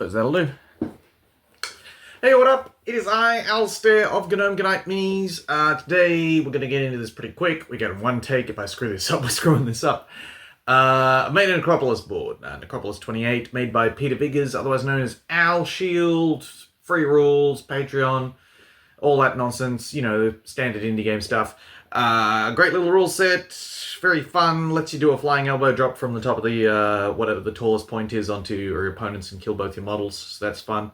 suppose that'll do. Hey, what up? It is I, Alistair of Gnome Gnite Minis. Today we're going to get into this pretty quick. We get one take. If I screw this up, we're screwing this up. I made a Necropolis board. Necropolis 28, made by Peter Biggers, otherwise known as Al Shield. Free rules, Patreon, all that nonsense. You know, the standard indie game stuff. Great little rule set. Very fun. Lets you do a flying elbow drop from the top of the, whatever the tallest point is, onto your opponents and kill both your models. So that's fun.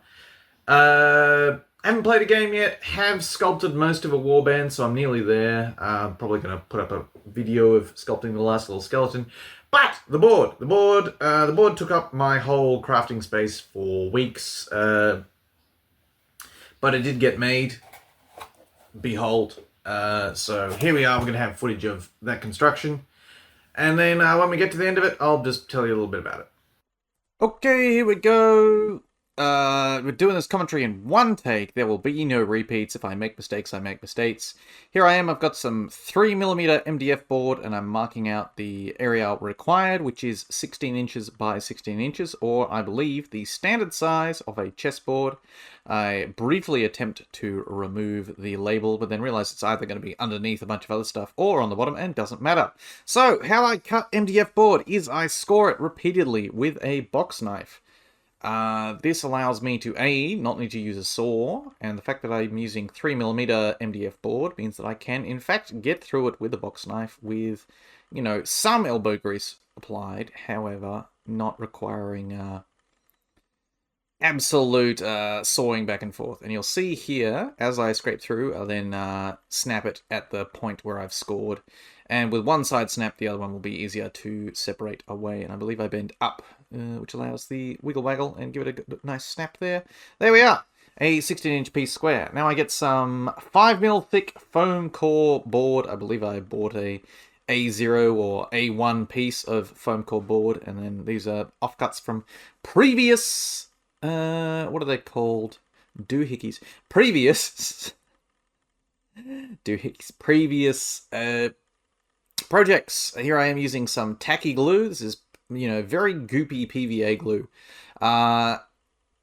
Haven't played a game yet. Have sculpted most of a warband, so I'm nearly there. Probably going to put up a video of sculpting the last little skeleton. But the board took up my whole crafting space for weeks. But it did get made. Behold. So here we are. We're going to have footage of that construction. And then when we get to the end of it, I'll just tell you a little bit about it. Okay, here we go. We're doing this commentary in one take. There will be no repeats. If I make mistakes, I make mistakes. Here I am. I've got some 3mm MDF board, and I'm marking out the area required, which is 16 inches by 16 inches, or I believe the standard size of a chessboard. I briefly attempt to remove the label, but then realize it's either going to be underneath a bunch of other stuff or on the bottom, and doesn't matter. So, how I cut MDF board is I score it repeatedly with a box knife. This allows me to, not need to use a saw, and the fact that I'm using 3mm MDF board means that I can, in fact, get through it with a box knife with, you know, some elbow grease applied, however, not requiring absolute sawing back and forth. And you'll see here, as I scrape through, I'll then snap it at the point where I've scored. And with one side snapped, the other one will be easier to separate away. And I believe I bend up, which allows the wiggle waggle and give it a nice snap there. There we are, a 16-inch piece square. Now I get some 5mm thick foam core board. I believe I bought a A0 or A1 piece of foam core board. And then these are offcuts from previous... what are they called? Doohickeys. Previous projects. Here I am using some tacky glue. This is, you know, very goopy PVA glue.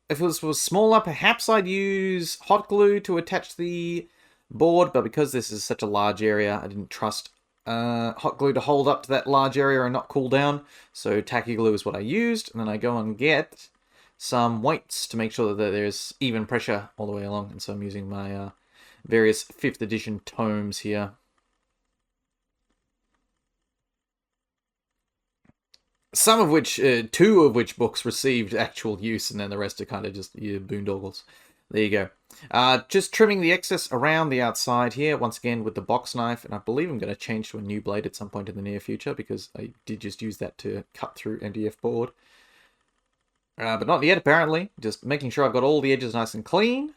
If it was smaller, perhaps I'd use hot glue to attach the board, but because this is such a large area, I didn't trust hot glue to hold up to that large area and not cool down. So tacky glue is what I used, and then I go and get some weights to make sure that there's even pressure all the way along. And so I'm using my various 5th edition tomes here. Some of which, 2 of which books received actual use, and then the rest are kind of just your boondoggles. There you go. Just trimming the excess around the outside here, once again with the box knife, and I believe I'm going to change to a new blade at some point in the near future, because I did just use that to cut through MDF board. But not yet, apparently. Just making sure I've got all the edges nice and clean.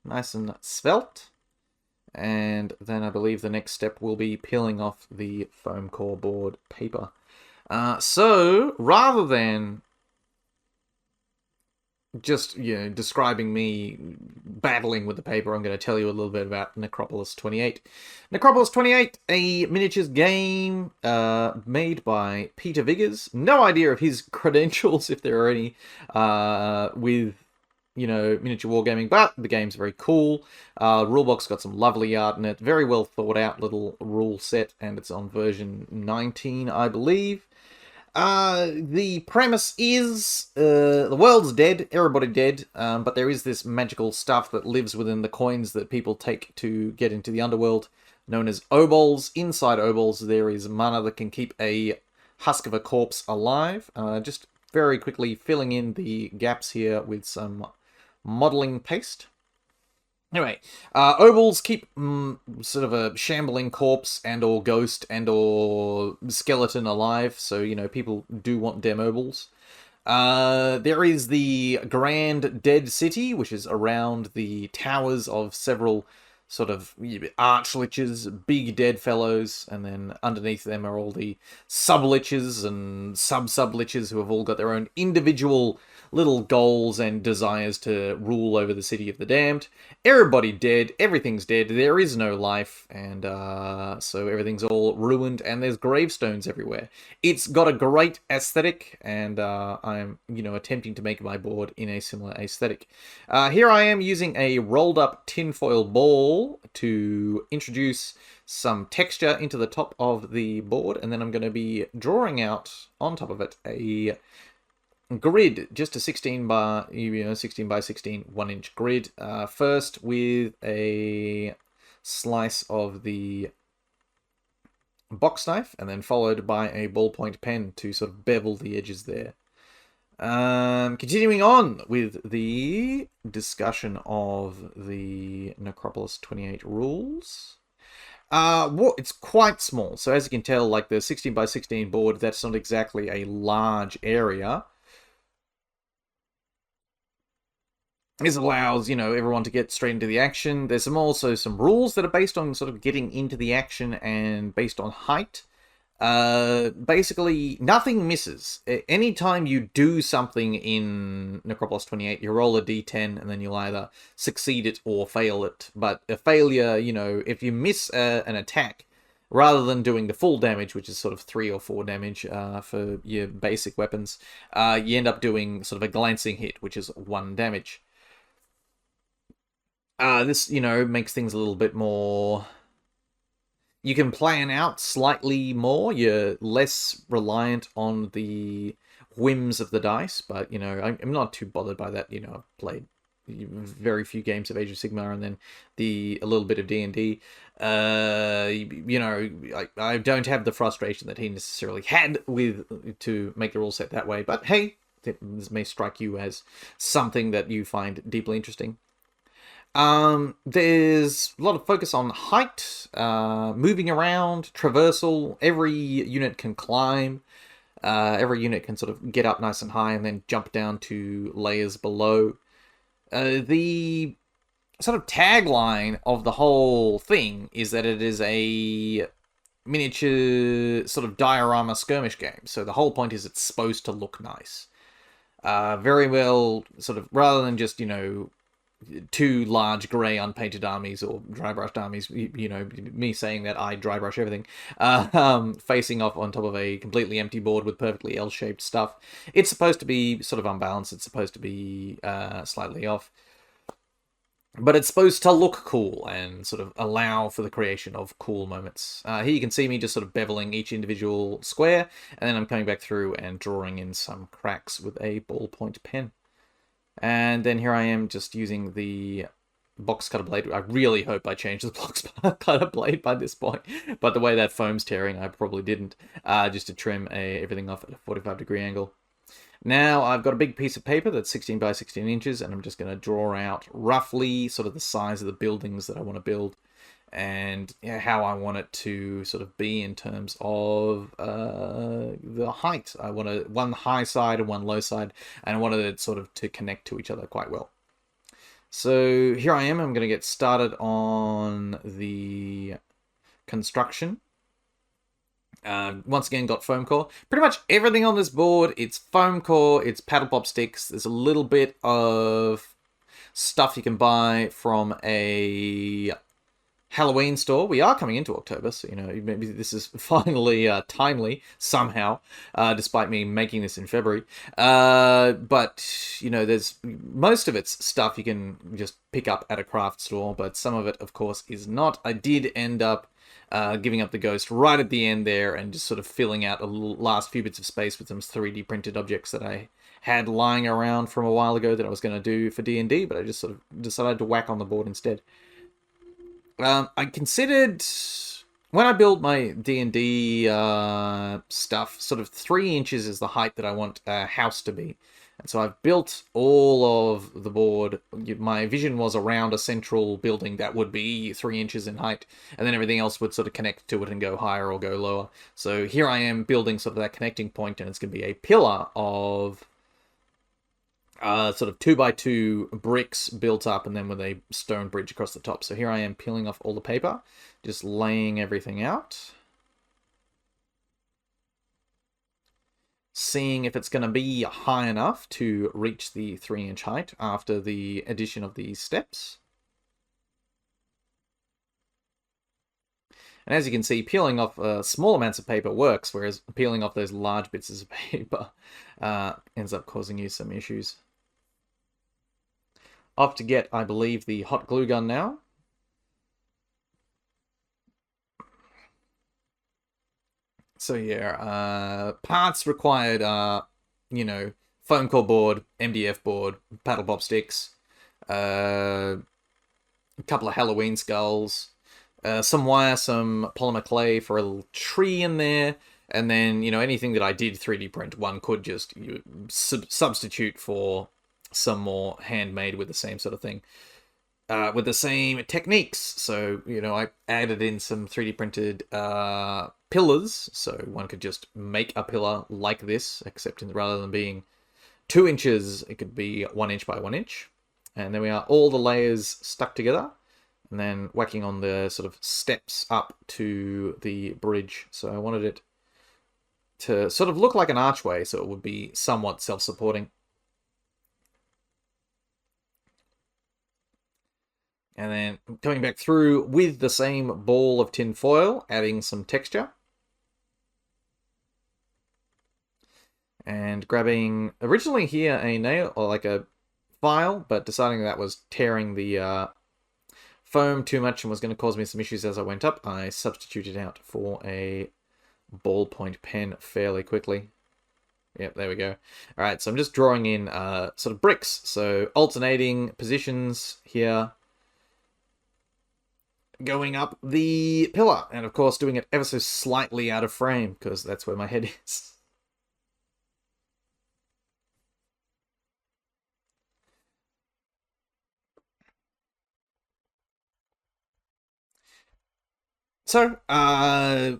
Nice and svelte. And then I believe the next step will be peeling off the foam core board paper. So, rather than just, you know, describing me battling with the paper, I'm going to tell you a little bit about Necropolis 28. Necropolis 28, a miniatures game made by Peter Biggers. No idea of his credentials, if there are any, with, you know, miniature wargaming, but the game's very cool. Rulebook's got some lovely art in it. Very well thought out little rule set, and it's on version 19, I believe. The premise is, the world's dead, everybody dead, but there is this magical stuff that lives within the coins that people take to get into the underworld, known as obols. Inside obols, there is mana that can keep a husk of a corpse alive. Just very quickly filling in the gaps here with some modeling paste. Anyway, obols keep sort of a shambling corpse and or ghost and or skeleton alive, so, you know, people do want dem obols. There is the Grand Dead City, which is around the towers of several sort of arch-liches, big dead fellows, and then underneath them are all the sub-liches and sub-sub-liches who have all got their own individual little goals and desires to rule over the city of the damned. Everybody dead, everything's dead, there is no life, and so everything's all ruined, and there's gravestones everywhere. It's got a great aesthetic, and I'm, attempting to make my board in a similar aesthetic. Here I am using a rolled-up tinfoil ball to introduce some texture into the top of the board, and then I'm going to be drawing out on top of it a grid, just a 16 by 16 by 16 1-inch grid. First with a slice of the box knife, and then followed by a ballpoint pen to sort of bevel the edges there. Continuing on with the discussion of the Necropolis 28 rules. It's quite small, so as you can tell, like the 16 by 16 board, that's not exactly a large area. This allows, everyone to get straight into the action. There's also some rules that are based on sort of getting into the action and based on height. Basically, nothing misses. Anytime you do something in Necropolis 28, you roll a d10 and then you'll either succeed it or fail it. But a failure, if you miss an attack, rather than doing the full damage, which is sort of 3 or 4 damage for your basic weapons, you end up doing sort of a glancing hit, which is 1 damage. This, makes things a little bit more... You can plan out slightly more. You're less reliant on the whims of the dice, but, I'm not too bothered by that. I've played very few games of Age of Sigmar and then a little bit of D&D. I don't have the frustration that he necessarily had to make the rule set that way, but hey, this may strike you as something that you find deeply interesting. There's a lot of focus on height, moving around, traversal. Every unit can climb. Every unit can sort of get up nice and high and then jump down to layers below. The sort of tagline of the whole thing is that it is a miniature sort of diorama skirmish game. So the whole point is it's supposed to look nice. Very well, sort of, rather than just, 2 large grey unpainted armies or dry brushed armies, me saying that I dry brush everything, facing off on top of a completely empty board with perfectly L-shaped stuff. It's supposed to be sort of unbalanced, it's supposed to be slightly off, but it's supposed to look cool and sort of allow for the creation of cool moments. Here you can see me just sort of beveling each individual square, and then I'm coming back through and drawing in some cracks with a ballpoint pen. And then here I am just using the box cutter blade. I really hope I changed the box cutter blade by this point. But the way that foam's tearing, I probably didn't. Just to trim everything off at a 45-degree angle. Now I've got a big piece of paper that's 16 by 16 inches. And I'm just going to draw out roughly sort of the size of the buildings that I want to build. And how I want it to sort of be in terms of the height. I want one high side and one low side, and I wanted it sort of to connect to each other quite well. So here I am. I'm going to get started on the construction. Once again, got foam core. Pretty much everything on this board, it's foam core, it's paddle pop sticks. There's a little bit of stuff you can buy from a Halloween store. We are coming into October, so maybe this is finally timely somehow, despite me making this in February. But there's most of it's stuff you can just pick up at a craft store, but some of it, of course, is not. I did end up giving up the ghost right at the end there and just sort of filling out the last few bits of space with some 3D printed objects that I had lying around from a while ago that I was going to do for D&D, but I just sort of decided to whack on the board instead. I considered, when I build my D&D stuff, sort of 3 inches is the height that I want a house to be. And so I've built all of the board. My vision was around a central building that would be 3 inches in height, and then everything else would sort of connect to it and go higher or go lower. So here I am building sort of that connecting point, and it's going to be a pillar of sort of 2x2 bricks built up, and then with a stone bridge across the top. So here I am peeling off all the paper, just laying everything out. Seeing if it's going to be high enough to reach the 3-inch height after the addition of these steps. And as you can see, peeling off small amounts of paper works, whereas peeling off those large bits of paper ends up causing you some issues. Off to get, I believe, the hot glue gun now. So yeah, parts required are, you know, foam core board, MDF board, paddle pop sticks, a couple of Halloween skulls, some wire, some polymer clay for a little tree in there, and then, you know, anything that I did 3D print, one could just substitute for some more handmade with the same sort of thing. With the same techniques. So, you know, I added in some 3D printed pillars, so one could just make a pillar like this, except rather than being 2 inches, it could be 1 inch by 1 inch. And there we are, all the layers stuck together, and then whacking on the sort of steps up to the bridge. So I wanted it to sort of look like an archway, so it would be somewhat self-supporting. And then coming back through with the same ball of tin foil, adding some texture. And grabbing, originally here, a nail, or like a file, but deciding that was tearing the foam too much and was going to cause me some issues as I went up, I substituted out for a ballpoint pen fairly quickly. Yep, there we go. All right, so I'm just drawing in sort of bricks. So alternating positions here, going up the pillar, and of course doing it ever so slightly out of frame, because that's where my head is. So,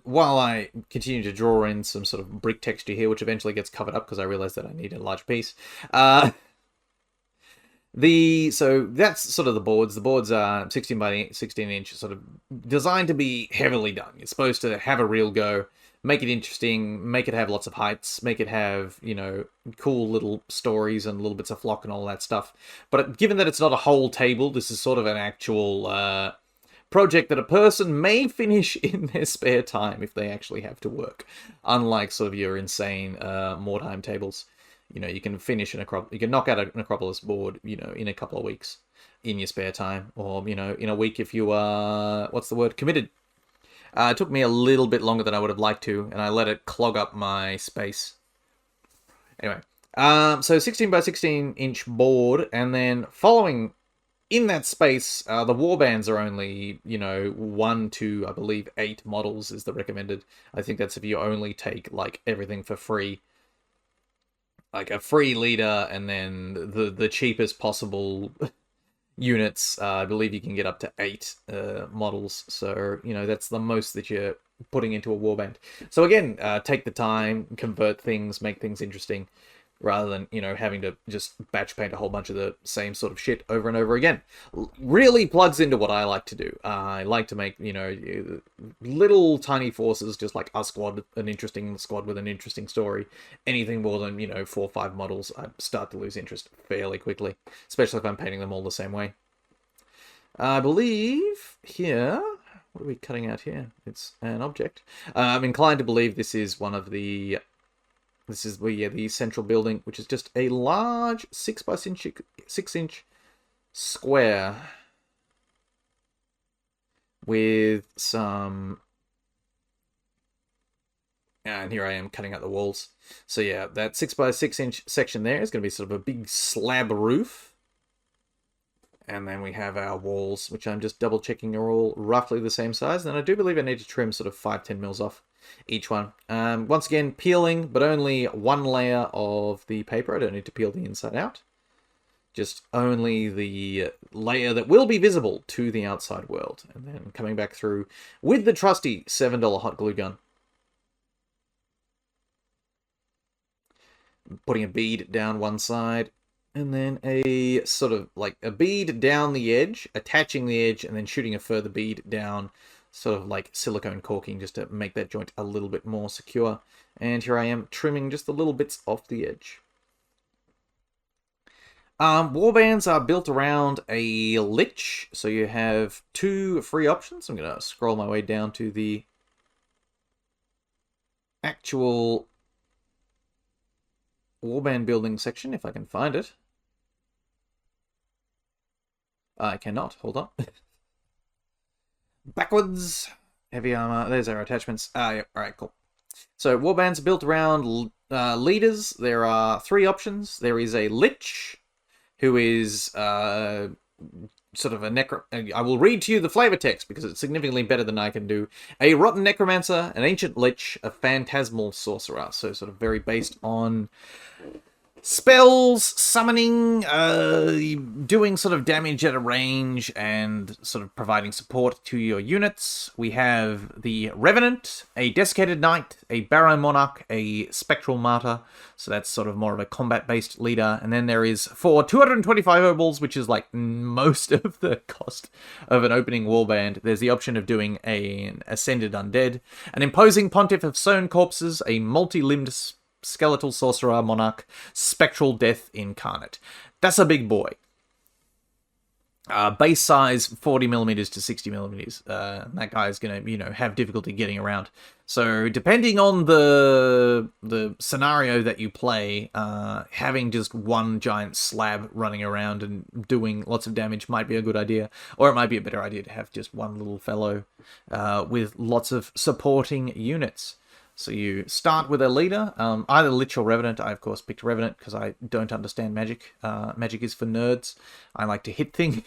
while I continue to draw in some sort of brick texture here, which eventually gets covered up because I realized that I need a large piece, so that's sort of the boards. The boards are 16 by 16 inch, sort of designed to be heavily done. You're supposed to have a real go, make it interesting, make it have lots of heights, make it have, you know, cool little stories and little bits of flock and all that stuff. But given that it's not a whole table, this is sort of an actual project that a person may finish in their spare time if they actually have to work. Unlike sort of your insane Mordheim tables. You know, you can finish you can knock out a Necropolis board, you know, in a couple of weeks in your spare time, or, you know, in a week if you are, committed. It took me a little bit longer than I would have liked to, and I let it clog up my space. Anyway, so 16 by 16 inch board, and then following in that space, the warbands are only, you know, 1 to, I believe, 8 models is the recommended. I think that's if you only take, like, everything for free. Like a free leader, and then the cheapest possible units. I believe you can get up to 8 models. So, you know, that's the most that you're putting into a warband. So again, take the time, convert things, make things interesting, rather than, you know, having to just batch paint a whole bunch of the same sort of shit over and over again. Really plugs into what I like to do. I like to make, you know, little tiny forces, just like a squad, an interesting squad with an interesting story. Anything more than, you know, 4 or 5 models, I start to lose interest fairly quickly, especially if I'm painting them all the same way. I believe here, what are we cutting out here? It's an object. I'm inclined to believe this is one of the... This is the central building, which is just a large 6 by 6 inch square with some... And here I am cutting out the walls. So yeah, that 6 by 6 inch section there is going to be sort of a big slab roof. And then we have our walls, which I'm just double checking are all roughly the same size. And I do believe I need to trim sort of 5-10 mils off each one. Once again, peeling, but only 1 layer of the paper. I don't need to peel the inside out. Just only the layer that will be visible to the outside world. And then coming back through with the trusty $7 hot glue gun. Putting a bead down one side, And then a sort of like a bead down the edge, attaching the edge, and then shooting a further bead down, sort of like silicone caulking, just to make that joint a little bit more secure. And here I am trimming just the little bits off the edge. Warbands are built around a lich, so you have two free options. I'm going to scroll my way down to the actual Warband building section, if I can find it. I cannot. Hold on. Backwards. Heavy armor. There's our attachments. Yeah. Alright, cool. So, Warbands are built around leaders. There are three options. There is a Lich, who is sort of a necro... I will read to you the flavor text, because it's significantly better than I can do. A rotten necromancer, an ancient lich, a phantasmal sorcerer. So, sort of very based on spells, summoning, doing sort of damage at a range, and sort of providing support to your units. We have the Revenant, a Desiccated Knight, a Barrow Monarch, a Spectral Martyr, so that's sort of more of a combat-based leader. And then there is, for 225 obols, which is like most of the cost of an opening warband, there's the option of doing an Ascended Undead, an Imposing Pontiff of Sown Corpses, a multi-limbed Skeletal Sorcerer Monarch, Spectral Death Incarnate. That's a big boy. Base size 40mm to 60mm. That guy's gonna, have difficulty getting around. So depending on the scenario that you play, having just one giant slab running around and doing lots of damage might be a good idea, or it might be a better idea to have just one little fellow with lots of supporting units. So you start with a leader, either Lich or Revenant. I, of course, picked Revenant because I don't understand magic. Magic is for nerds. I like to hit things.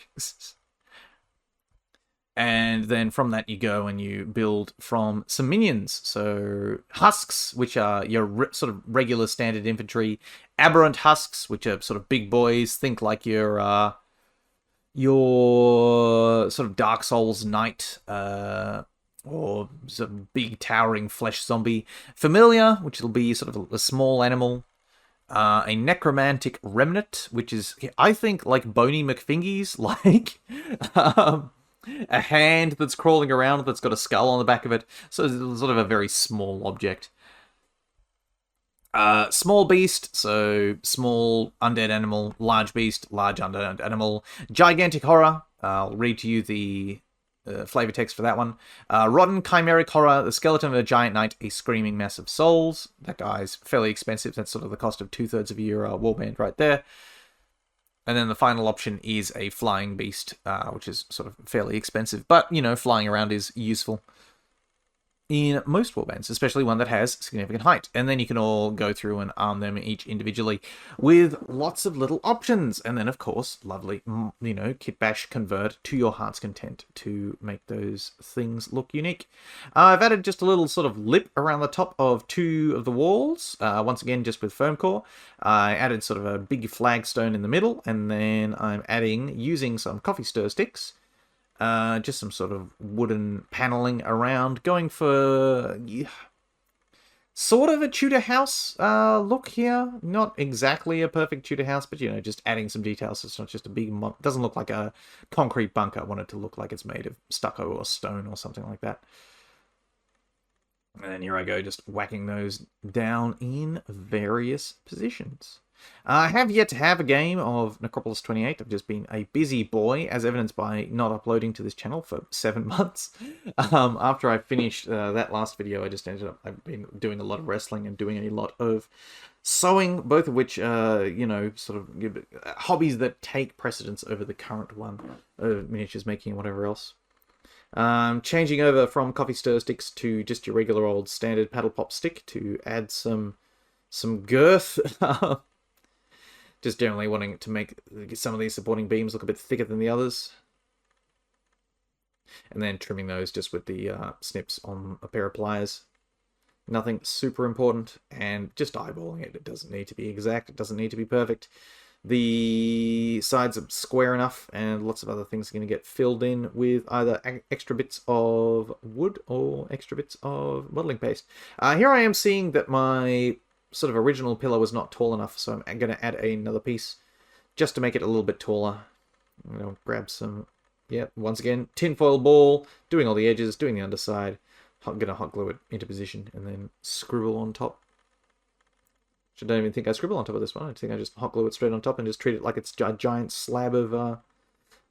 And then from that you go and you build from some minions. So Husks, which are your sort of regular standard infantry. Aberrant Husks, which are sort of big boys. Think like your sort of Dark Souls Knight, or some big towering flesh zombie. Familiar, which will be sort of a small animal. A necromantic remnant, which is, I think, like Bony McFingies, like a hand that's crawling around that's got a skull on the back of it. So it's sort of a very small object. Small beast, so small undead animal. Large beast, large undead animal. Gigantic horror. I'll read to you the flavor text for that one. Rotten chimeric horror, the skeleton of a giant knight, a screaming mass of souls. That guy's fairly expensive. That's sort of the cost of 2/3 of your warband right there. And then the final option is a flying beast, which is sort of fairly expensive. But, flying around is useful in most warbands, especially one that has significant height. And then you can all go through and arm them each individually with lots of little options. And then, of course, lovely, kit bash convert to your heart's content to make those things look unique. I've added just a little sort of lip around the top of two of the walls, once again, just with foam core. I added sort of a big flagstone in the middle, and then I'm adding, using some coffee stir sticks, just some sort of wooden paneling around, going for sort of a Tudor house look here. Not exactly a perfect Tudor house, but, just adding some details. So it's not just a big... It doesn't look like a concrete bunker. I want it to look like it's made of stucco or stone or something like that. And here I go, just whacking those down in various positions. I have yet to have a game of Necropolis 28. I've just been a busy boy, as evidenced by not uploading to this channel for 7 months. After I finished that last video, I just ended up... I've been doing a lot of wrestling and doing a lot of sewing, both of which, sort of hobbies that take precedence over the current one of miniatures making and whatever else. Changing over from coffee stir sticks to just your regular old standard paddle pop stick to add some girth. Just generally wanting to make some of these supporting beams look a bit thicker than the others. And then trimming those just with the snips on a pair of pliers. Nothing super important, and just eyeballing it. It doesn't need to be exact, it doesn't need to be perfect. The sides are square enough, and lots of other things are going to get filled in with either extra bits of wood or extra bits of modeling paste. Here I am seeing that my sort of original pillar was not tall enough, so I'm going to add another piece just to make it a little bit taller. Grab some, once again, tinfoil ball, doing all the edges, doing the underside. I'm going to hot glue it into position and then scribble on top. I don't even think I scribble on top of this one. I think I just hot glue it straight on top and just treat it like it's a giant slab of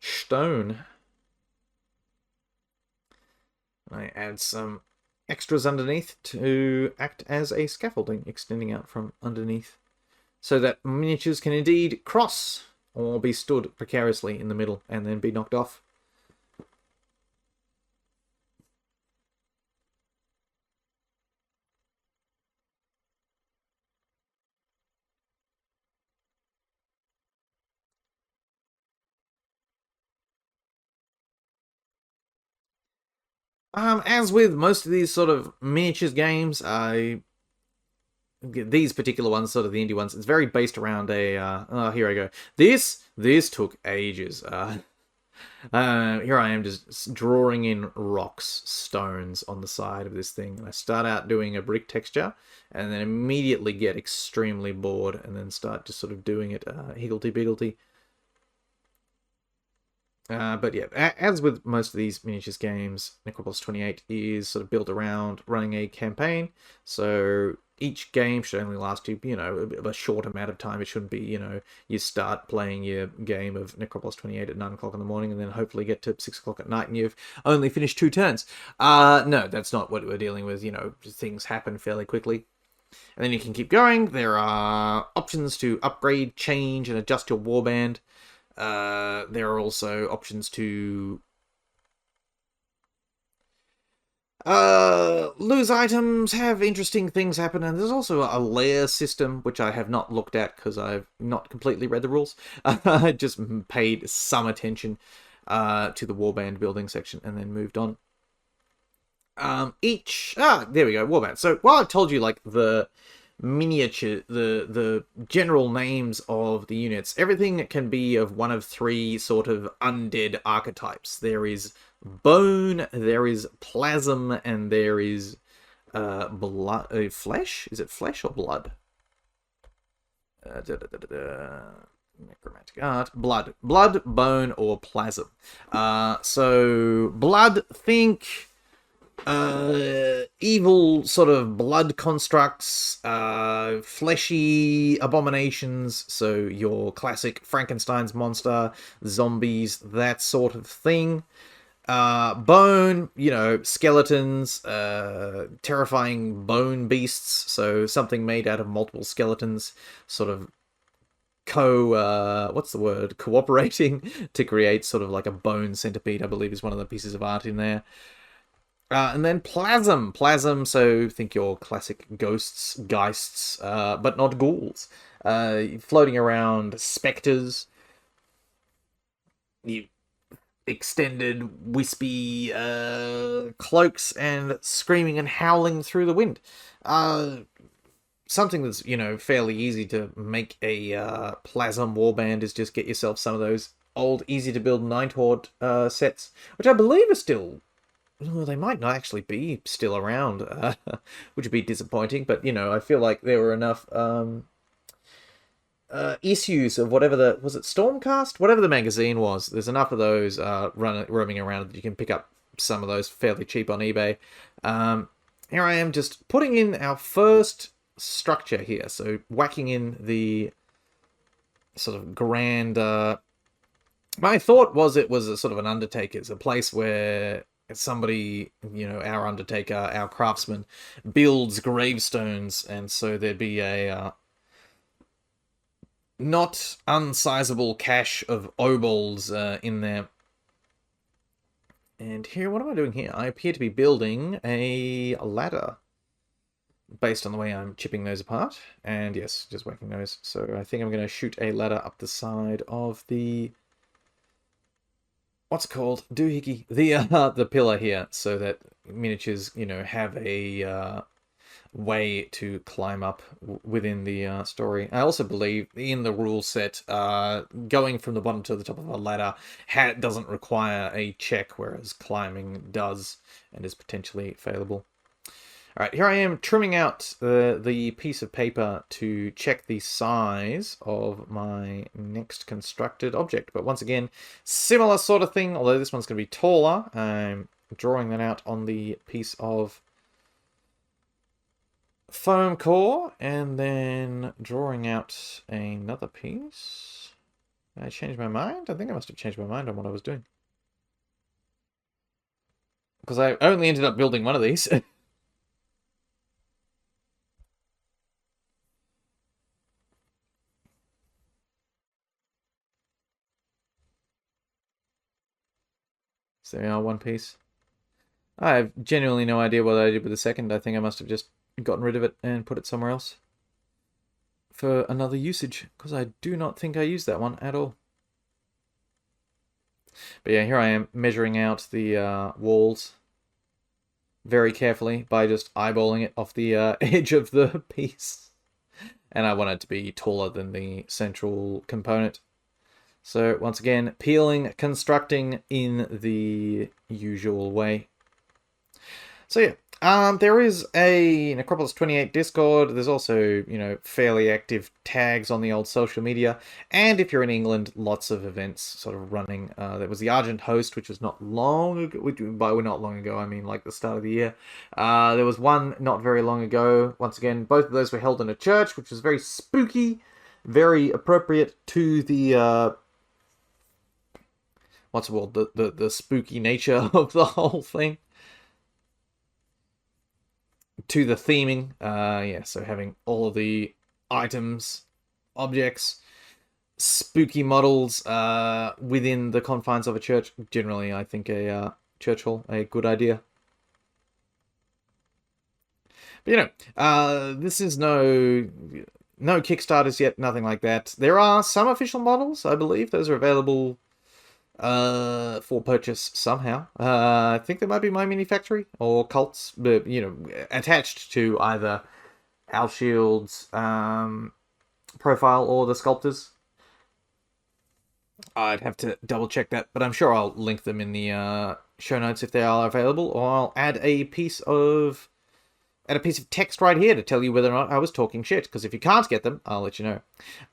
stone. I add some extras underneath to act as a scaffolding extending out from underneath, so that miniatures can indeed cross or be stood precariously in the middle and then be knocked off. As with most of these sort of miniatures games, these particular ones, sort of the indie ones, it's very based around a, oh, here I go. This took ages. Here I am just drawing in rocks, stones on the side of this thing. And I start out doing a brick texture and then immediately get extremely bored and then start just sort of doing it higgledy-piggledy. But yeah, as with most of these miniatures games, Necropolis 28 is sort of built around running a campaign. So each game should only last you, a short amount of time. It shouldn't be, you start playing your game of Necropolis 28 at 9 o'clock in the morning and then hopefully get to 6 o'clock at night and you've only finished 2 turns. No, that's not what we're dealing with. Things happen fairly quickly. And then you can keep going. There are options to upgrade, change, and adjust your warband. There are also options to lose items, have interesting things happen, and there's also a layer system, which I have not looked at because I've not completely read the rules. I just paid some attention to the warband building section and then moved on. There we go, warband. So while I've told you like the miniature, the general names of the units, everything can be of one of 3 sort of undead archetypes. There is bone, there is plasm, and there is blood, flesh. Is it flesh or blood? Necromantic art, blood, bone, or plasm. So blood, think evil sort of blood constructs, fleshy abominations, so your classic Frankenstein's monster, zombies, that sort of thing. Bone, skeletons, terrifying bone beasts, so something made out of multiple skeletons, sort of cooperating to create sort of like a bone centipede, I believe is one of the pieces of art in there. And then plasm, so think your classic ghosts, geists, but not ghouls. Floating around specters, you extended, wispy cloaks and screaming and howling through the wind. Something that's, fairly easy to make a plasm warband is just get yourself some of those old, easy-to-build Night Horde sets, which I believe are still... Well, they might not actually be still around, which would be disappointing, but, I feel like there were enough issues of whatever was it Stormcast? Whatever the magazine was, there's enough of those roaming around that you can pick up some of those fairly cheap on eBay. Here I am just putting in our first structure here, so whacking in the sort of grand... my thought was it was a sort of an undertaker's, a place where... somebody, our undertaker, our craftsman, builds gravestones, and so there'd be a not unsizable cache of obols in there. And here, what am I doing here? I appear to be building a ladder based on the way I'm chipping those apart. And yes, just whacking those. So I think I'm going to shoot a ladder up the side of the... what's it called? Doohickey. The pillar here, so that miniatures, have a way to climb up within the story. I also believe in the rule set, going from the bottom to the top of a ladder doesn't require a check, whereas climbing does and is potentially failable. Alright, here I am trimming out the piece of paper to check the size of my next constructed object. But once again, similar sort of thing, although this one's going to be taller. I'm drawing that out on the piece of foam core, and then drawing out another piece. Did I change my mind? I think I must have changed my mind on what I was doing. Because I only ended up building one of these. So there we are, one piece. I have genuinely no idea what I did with the second. I think I must have just gotten rid of it and put it somewhere else for another usage, because I do not think I used that one at all. But yeah, here I am measuring out the walls very carefully by just eyeballing it off the edge of the piece. And I want it to be taller than the central component. So once again, peeling, constructing in the usual way. So yeah, there is a Necropolis 28 Discord. There's also, you know, fairly active tags on the old social media. And if you're in England, lots of events sort of running. There was the Argent Host, which was not long ago. By not long ago, I mean like the start of the year. There was one not very long ago. Once again, both of those were held in a church, which was very spooky, very appropriate to the what's it called? The spooky nature of the whole thing. To the theming, yeah, so having all of the items, objects, spooky models within the confines of a church. Generally, I think a church hall, a good idea. But, you know, this is no Kickstarters yet, nothing like that. There are some official models, I believe. Those are available for purchase somehow. I think there might be My Mini Factory or Cults, but, you know, attached to either Alshield's profile or the sculptors. I'd have to double check that, but I'm sure I'll link them in the show notes if they are available, or I'll add a piece of text right here to tell you whether or not I was talking shit, because if you can't get them, I'll let you know.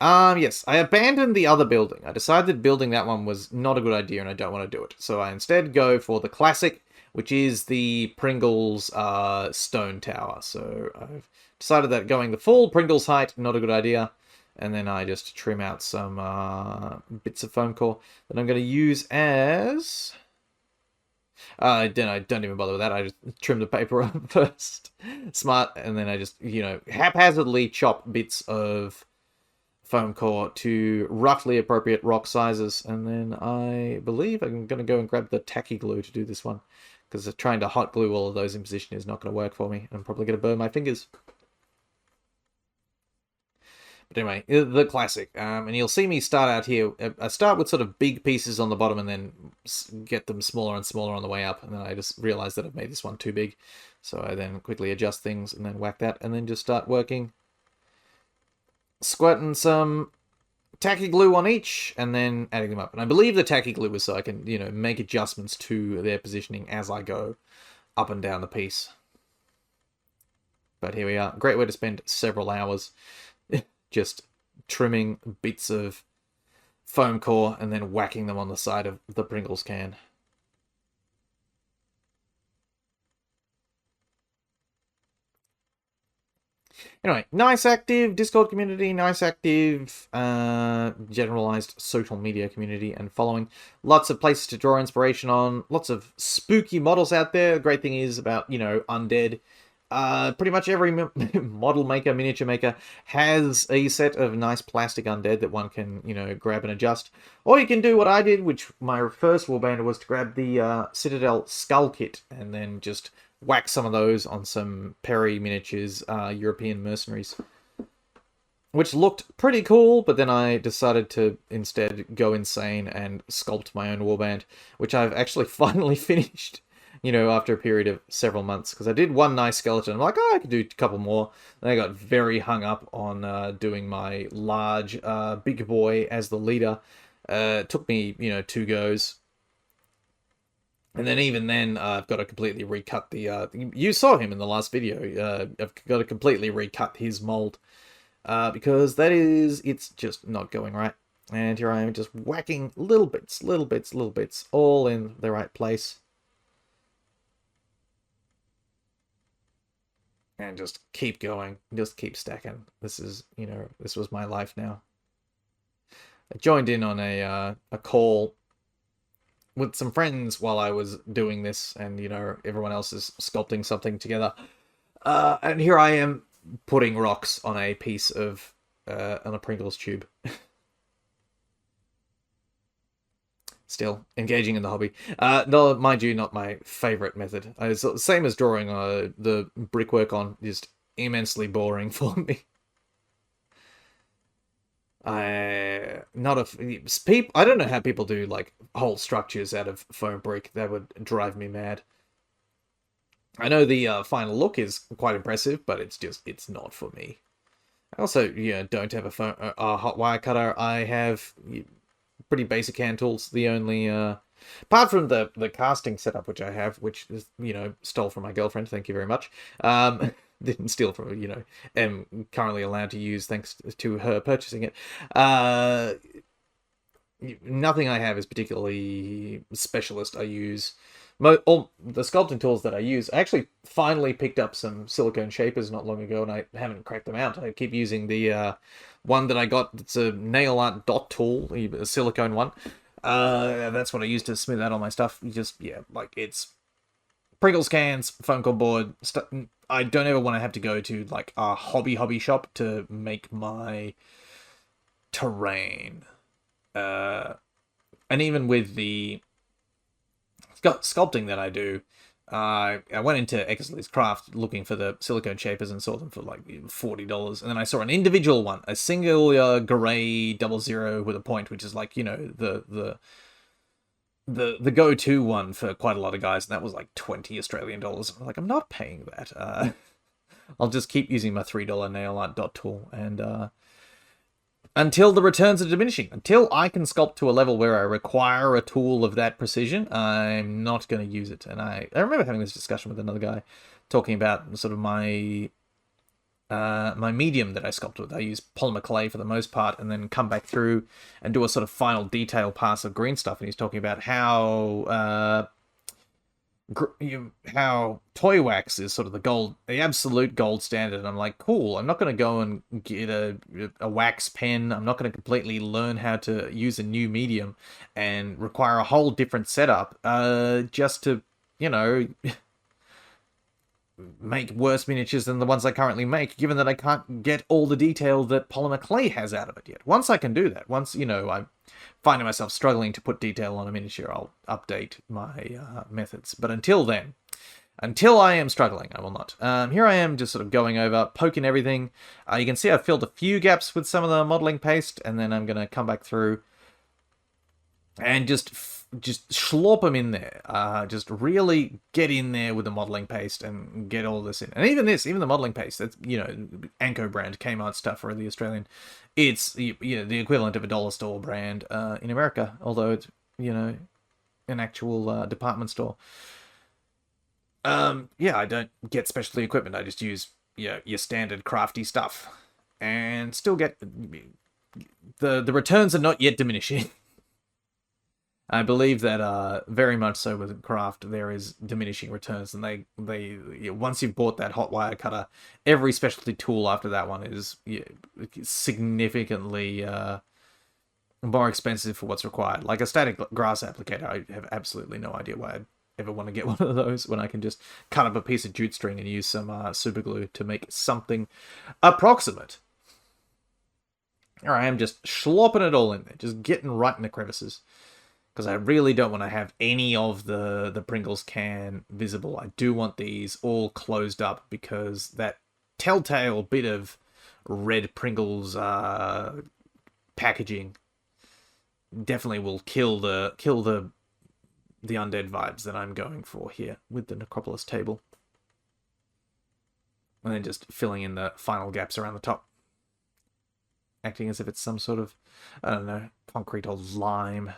Yes, I abandoned the other building. I decided building that one was not a good idea and I don't want to do it. So I instead go for the classic, which is the Pringles stone tower. So I've decided that going the full Pringles height, not a good idea. And then I just trim out some bits of foam core that I'm going to use as... I don't even bother with that. I just trim the paper up first. Smart. And then I just, you know, haphazardly chop bits of foam core to roughly appropriate rock sizes. And then I believe I'm going to go and grab the tacky glue to do this one, because trying to hot glue all of those in position is not going to work for me. I'm probably going to burn my fingers. But anyway, the classic. And you'll see me start out here. I start with sort of big pieces on the bottom and then get them smaller and smaller on the way up. And then I just realized that I've made this one too big. So I then quickly adjust things and then whack that. And then just start working. Squirting some tacky glue on each and then adding them up. And I believe the tacky glue is so I can, you know, make adjustments to their positioning as I go up and down the piece. But here we are. Great way to spend several hours. Just trimming bits of foam core and then whacking them on the side of the Pringles can. Anyway, nice active Discord community, nice active generalized social media community and following. Lots of places to draw inspiration on, lots of spooky models out there. The great thing is about, you know, undead. Pretty much every model maker, miniature maker, has a set of nice plastic undead that one can, you know, grab and adjust. Or you can do what I did, which my first Warband was to grab the Citadel Skull Kit and then just whack some of those on some Perry Miniatures European mercenaries. Which looked pretty cool, but then I decided to instead go insane and sculpt my own Warband, which I've actually finally finished. You know, after a period of several months, because I did one nice skeleton. I'm like, oh, I could do a couple more. Then I got very hung up on doing my large big boy as the leader. It took me, you know, 2 goes. And then even then, I've got to completely recut the. You saw him in the last video. I've got to completely recut his mold because it's just not going right. And here I am just whacking little bits, all in the right place. And just keep going, just keep stacking. This is, this was my life now. I joined in on a call with some friends while I was doing this, and everyone else is sculpting something together. And here I am putting rocks on a piece of on a Pringles tube. Still engaging in the hobby. No, mind you, not my favorite method. It's the same as drawing the brickwork on, just immensely boring for me. I don't know how people do like whole structures out of foam brick. That would drive me mad. I know the final look is quite impressive, but it's not for me. I also, don't have a hot wire cutter. I have pretty basic hand tools. The only, apart from the casting setup which I have, which is, stole from my girlfriend. Thank you very much. Didn't steal from, am currently allowed to use thanks to her purchasing it. Nothing I have is particularly specialist. I use all the sculpting tools that I use. I actually finally picked up some silicone shapers not long ago, and I haven't cracked them out. I keep using the one that I got. It's a nail art dot tool, a silicone one. That's what I use to smooth out all my stuff. Like it's Pringles cans, foam core board. I don't ever want to have to go to like a hobby shop to make my terrain. And even with the sculpting that I do, I went into Eckersley's Craft looking for the silicone shapers and saw them for like $40, and then I saw an individual one, a single gray 00 with a point, which is like the go-to one for quite a lot of guys, and that was like $20 Australian. I'm like, I'm not paying that. I'll just keep using my $3 nail art dot tool, and until the returns are diminishing, until I can sculpt to a level where I require a tool of that precision, I'm not going to use it. And I remember having this discussion with another guy, talking about sort of my my medium that I sculpt with. I use polymer clay for the most part, and then come back through and do a sort of final detail pass of green stuff. And he's talking about how toy wax is sort of the absolute gold standard. And I'm like, cool, I'm not going to go and get a wax pen. I'm not going to completely learn how to use a new medium and require a whole different setup just to, make worse miniatures than the ones I currently make, given that I can't get all the detail that polymer clay has out of it yet. Once I can do that, once, I'm finding myself struggling to put detail on a miniature, I'll update my methods. But until then, until I am struggling, I will not. Here I am just sort of going over, poking everything. You can see I've filled a few gaps with some of the modeling paste, and then I'm going to come back through and just slop them in there. Just really get in there with the modeling paste and get all this in. And even the modeling paste, that's, Anko brand, Kmart stuff for the Australian. It's, the equivalent of a dollar store brand in America, although it's, an actual department store. I don't get specialty equipment. I just use, your standard crafty stuff. And still get... The returns are not yet diminishing. I believe that very much so with craft, there is diminishing returns, and they once you've bought that hot wire cutter, every specialty tool after that one is significantly more expensive for what's required. Like a static grass applicator, I have absolutely no idea why I'd ever want to get one of those when I can just cut up a piece of jute string and use some super glue to make something approximate. Here I am just slopping it all in there, just getting right in the crevices. Because I really don't want to have any of the Pringles can visible. I do want these all closed up, because that telltale bit of red Pringles packaging definitely will kill the undead vibes that I'm going for here with the Necropolis table. And then just filling in the final gaps around the top. Acting as if it's some sort of, I don't know, concrete or lime.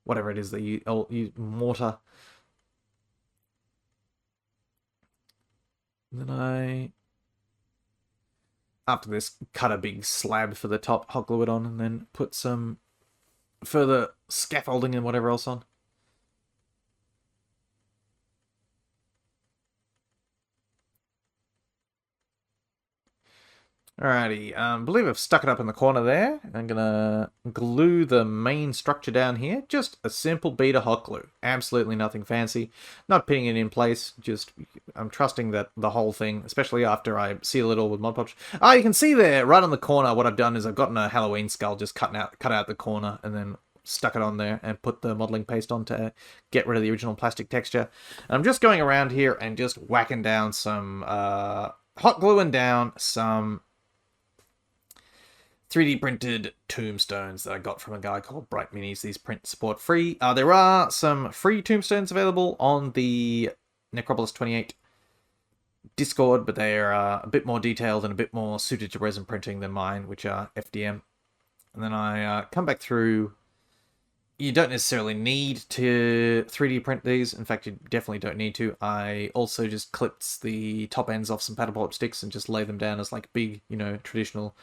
Whatever it is that you use, mortar. Then I, after this, cut a big slab for the top, hot glue it on, and then put some further scaffolding and whatever else on. Alrighty, I believe I've stuck it up in the corner there. I'm gonna glue the main structure down here. Just a simple bead of hot glue. Absolutely nothing fancy. Not pinning it in place, just I'm trusting that the whole thing, especially after I seal it all with Mod Podge. Ah, you can see there, right on the corner, what I've done is I've gotten a Halloween skull, just cut out the corner, and then stuck it on there and put the modeling paste on to get rid of the original plastic texture. And I'm just going around here and just whacking down some hot gluing down some 3D printed tombstones that I got from a guy called Bright Minis. These print support free. There are some free tombstones available on the Necropolis 28 Discord, but they are a bit more detailed and a bit more suited to resin printing than mine, which are FDM. And then I come back through. You don't necessarily need to 3D print these. In fact, you definitely don't need to. I also just clipped the top ends off some paddle pop sticks and just lay them down as like big, traditional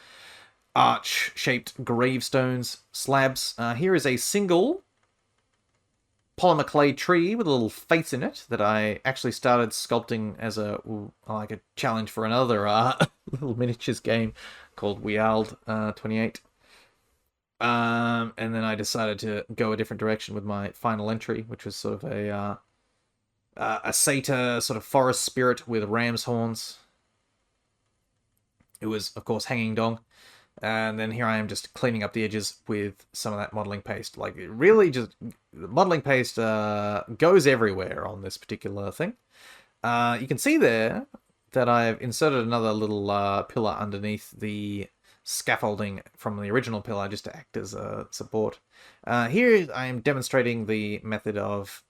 arch-shaped gravestones slabs. Here is a single polymer clay tree with a little face in it that I actually started sculpting as a challenge for another little miniatures game called Weald 28. And then I decided to go a different direction with my final entry, which was sort of a satyr sort of forest spirit with ram's horns. It was, of course, hanging dong. And then here I am just cleaning up the edges with some of that modeling paste. Like, it really just... The modeling paste goes everywhere on this particular thing. You can see there that I've inserted another little pillar underneath the scaffolding from the original pillar just to act as a support. Here I am demonstrating the method of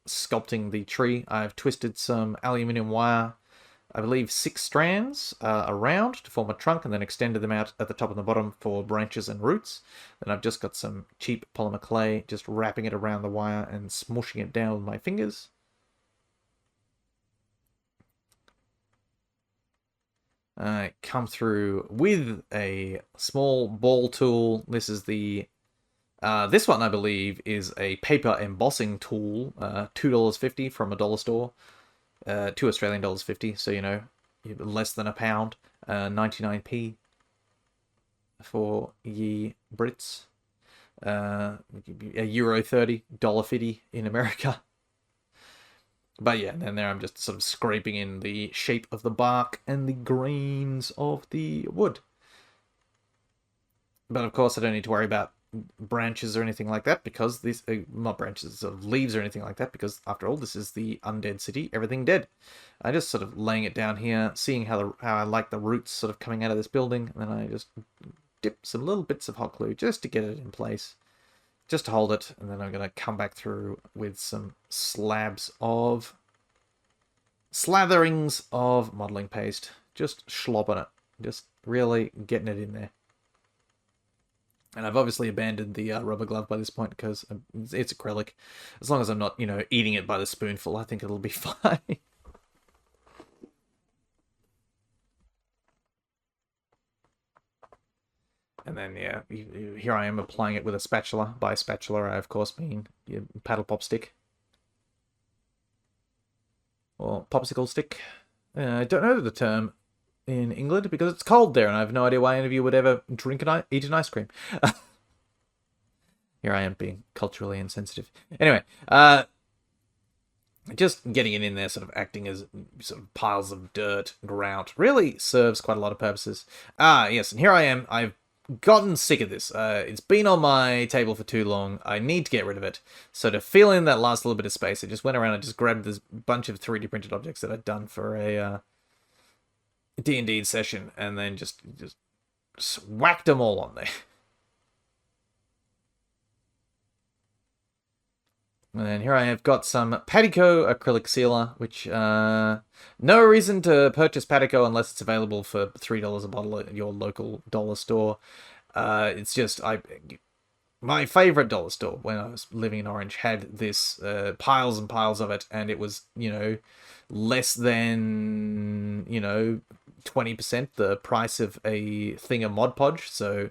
sculpting the tree. I've twisted some aluminium wire, I believe 6 strands around to form a trunk, and then extended them out at the top and the bottom for branches and roots. Then I've just got some cheap polymer clay, just wrapping it around the wire and smushing it down with my fingers. I come through with a small ball tool. This is the... this one, I believe, is a paper embossing tool, $2.50 from a dollar store. $2 Australian dollars 50, so less than a pound, 99p for ye Brits, a euro 30, $1.50 in America. But yeah, and then there I'm just sort of scraping in the shape of the bark and the grains of the wood. But of course I don't need to worry about branches or anything like that, because this not branches of leaves or anything like that, because after all, this is the undead city, everything dead. I just sort of laying it down here, seeing how I like the roots sort of coming out of this building, and then I just dip some little bits of hot glue just to get it in place, just to hold it, and then I'm going to come back through with some slatherings of modeling paste, just slopping it, just really getting it in there. And I've obviously abandoned the rubber glove by this point because it's acrylic. As long as I'm not, eating it by the spoonful, I think it'll be fine. And then, yeah, here I am applying it with a spatula. By spatula, I, of course, mean paddle pop stick. Or popsicle stick. I don't know the term in England because it's cold there, and I have no idea why any of you would ever eat an ice cream. Here I am being culturally insensitive. Anyway, just getting it in there, sort of acting as sort of piles of dirt, grout, really serves quite a lot of purposes. Yes, and here I am. I've gotten sick of this. It's been on my table for too long. I need to get rid of it. So to fill in that last little bit of space, I just went around and just grabbed this bunch of 3D printed objects that I'd done for a D&D session, and then just whacked them all on there. And then here I have got some Patico acrylic sealer, which no reason to purchase Patico unless it's available for $3 a bottle at your local dollar store. It's just my favorite dollar store when I was living in Orange had this piles and piles of it, and it was, less than, 20% the price of a thing of Mod Podge. So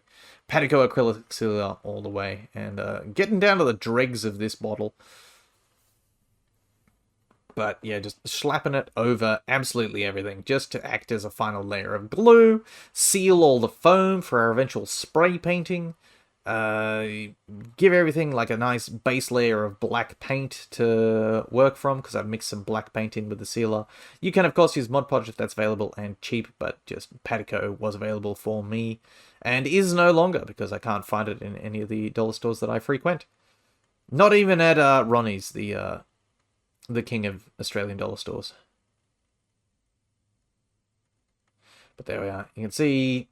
Patico acrylic sealer all the way, and getting down to the dregs of this bottle. But yeah, just slapping it over absolutely everything just to act as a final layer of glue, seal all the foam for our eventual spray painting, give everything like a nice base layer of black paint to work from, because I've mixed some black paint in with the sealer. You can of course use Mod Podge if that's available and cheap, but just Patico was available for me and is no longer, because I can't find it in any of the dollar stores that I frequent. Not even at Ronnie's, the king of Australian dollar stores. But there we are. You can see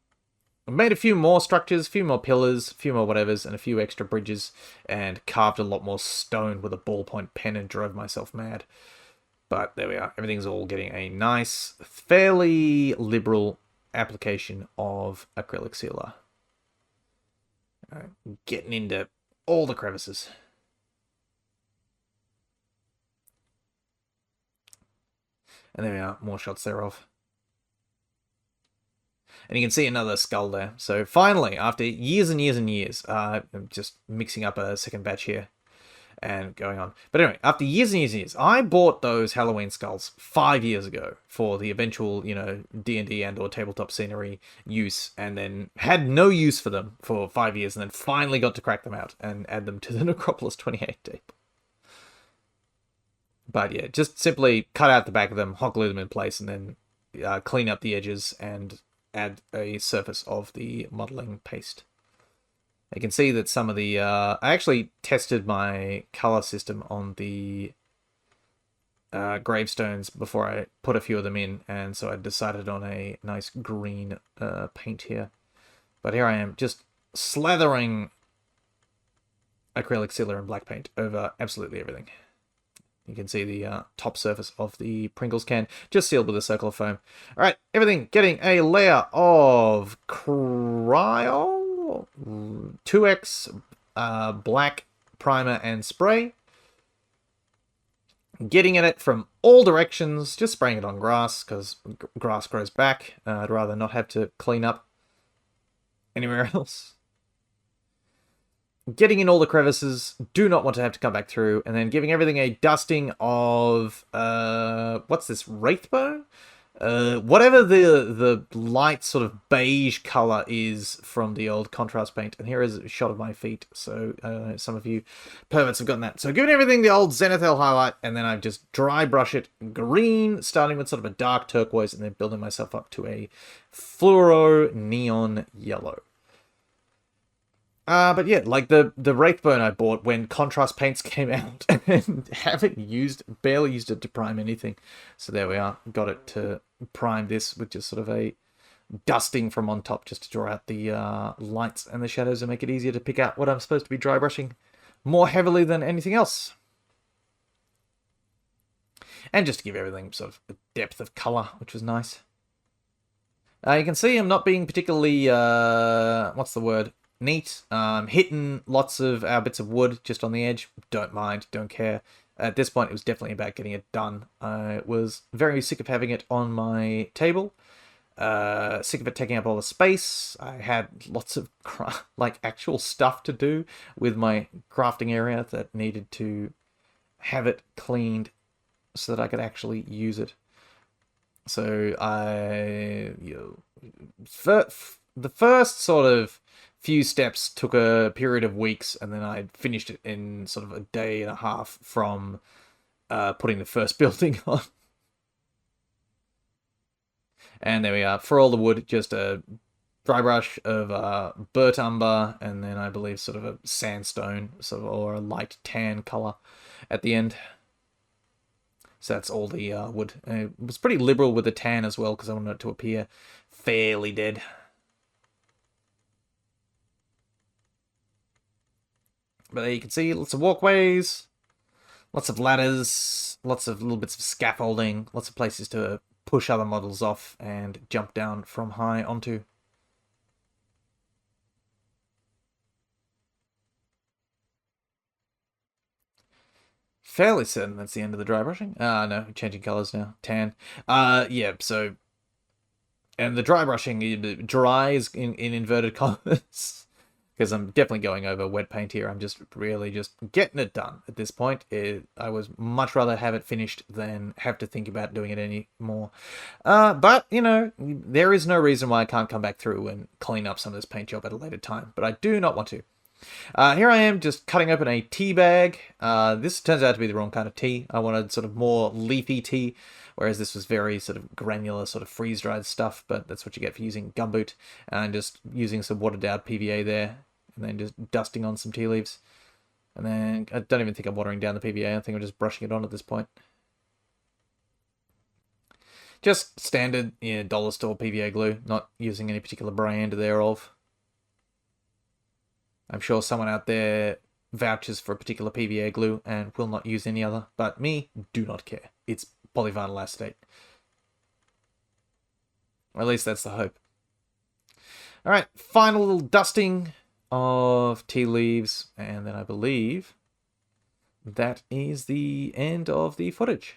I made a few more structures, a few more pillars, a few more whatevers, and a few extra bridges, and carved a lot more stone with a ballpoint pen and drove myself mad. But there we are. Everything's all getting a nice, fairly liberal application of acrylic sealer. Getting into all the crevices. And there we are, more shots thereof. And you can see another skull there. So finally, after years and years and years, I'm just mixing up a second batch here and going on. But anyway, after years and years and years, I bought those Halloween skulls 5 years ago for the eventual, D&D and or tabletop scenery use, and then had no use for them for 5 years, and then finally got to crack them out and add them to the Necropolis 28 tape. But yeah, just simply cut out the back of them, hot glue them in place, and then clean up the edges and add a surface of the modeling paste. You can see that some of the... I actually tested my color system on the gravestones before I put a few of them in, and so I decided on a nice green paint here. But here I am, just slathering acrylic sealer and black paint over absolutely everything. You can see the top surface of the Pringles can, just sealed with a circle of foam. All right, everything getting a layer of Cryo 2X black primer and spray. Getting at it from all directions, just spraying it on grass, because grass grows back. I'd rather not have to clean up anywhere else. Getting in all the crevices, do not want to have to come back through, and then giving everything a dusting of, what's this, Wraithbone? Whatever the light sort of beige color is from the old contrast paint. And here is a shot of my feet, so some of you perverts have gotten that. So giving everything the old Zenithal highlight, and then I just dry brush it green, starting with sort of a dark turquoise, and then building myself up to a fluoro neon yellow. But yeah, like the Wraithbone I bought when contrast paints came out, and barely used it to prime anything. So there we are, got it to prime this with just sort of a dusting from on top, just to draw out the lights and the shadows and make it easier to pick out what I'm supposed to be dry brushing more heavily than anything else. And just to give everything sort of a depth of color, which was nice. You can see I'm not being particularly, what's the word? Neat. Hitting lots of our bits of wood just on the edge. Don't mind, don't care. At this point, it was definitely about getting it done. I was very sick of having it on my table. Sick of it taking up all the space. I had lots of actual stuff to do with my crafting area that needed to have it cleaned so that I could actually use it. So the first sort of few steps took a period of weeks, and then I finished it in sort of a day and a half from putting the first building on. And there we are. For all the wood, just a dry brush of burnt umber, and then I believe sort of a sandstone, or a light tan color at the end. So that's all the wood. It was pretty liberal with the tan as well, because I wanted it to appear fairly dead. But there you can see lots of walkways, lots of ladders, lots of little bits of scaffolding, lots of places to push other models off and jump down from high onto. fairly certain that's the end of the dry brushing. No, changing colors now. Tan. Yeah, so... And the dry brushing dries in inverted commas. Because I'm definitely going over wet paint here. I'm just really just getting it done at this point. I would much rather have it finished than have to think about doing it anymore. But, you know, there is no reason why I can't come back through and clean up some of this paint job at a later time. But I do not want to. Here I am just cutting open a tea bag. This turns out to be the wrong kind of tea. I wanted sort of more leafy tea, whereas this was very sort of granular, sort of freeze-dried stuff, but that's what you get for using gumboot. And just using some watered-down PVA there, and then just dusting on some tea leaves. And then, I don't even think I'm watering down the PVA, I think I'm just brushing it on at this point. Just standard, dollar store PVA glue, not using any particular brand thereof. I'm sure someone out there vouches for a particular PVA glue and will not use any other, but me, do not care. It's polyvinyl acetate. Or at least that's the hope. Alright, final little dusting of tea leaves, and then I believe that is the end of the footage.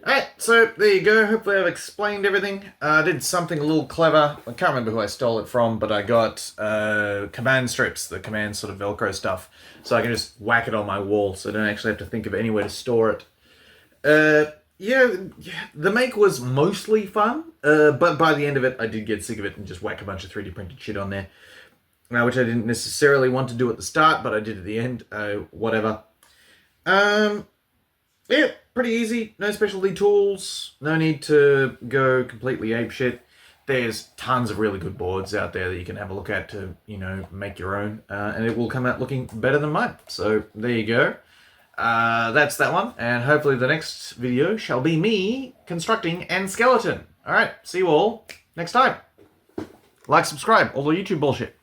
Alright, so there you go. Hopefully I've explained everything. I did something a little clever. I can't remember who I stole it from, but I got command strips, the command sort of Velcro stuff, so I can just whack it on my wall, so I don't actually have to think of anywhere to store it. Yeah, the make was mostly fun, but by the end of it, I did get sick of it and just whack a bunch of 3D printed shit on there, which I didn't necessarily want to do at the start, but I did at the end. Whatever. Yeah, pretty easy. No specialty tools. No need to go completely apeshit. There's tons of really good boards out there that you can have a look at to, make your own, and it will come out looking better than mine. So there you go. That's that one, and hopefully the next video shall be me constructing an skeleton. Alright, see you all next time. Like, subscribe, all the YouTube bullshit.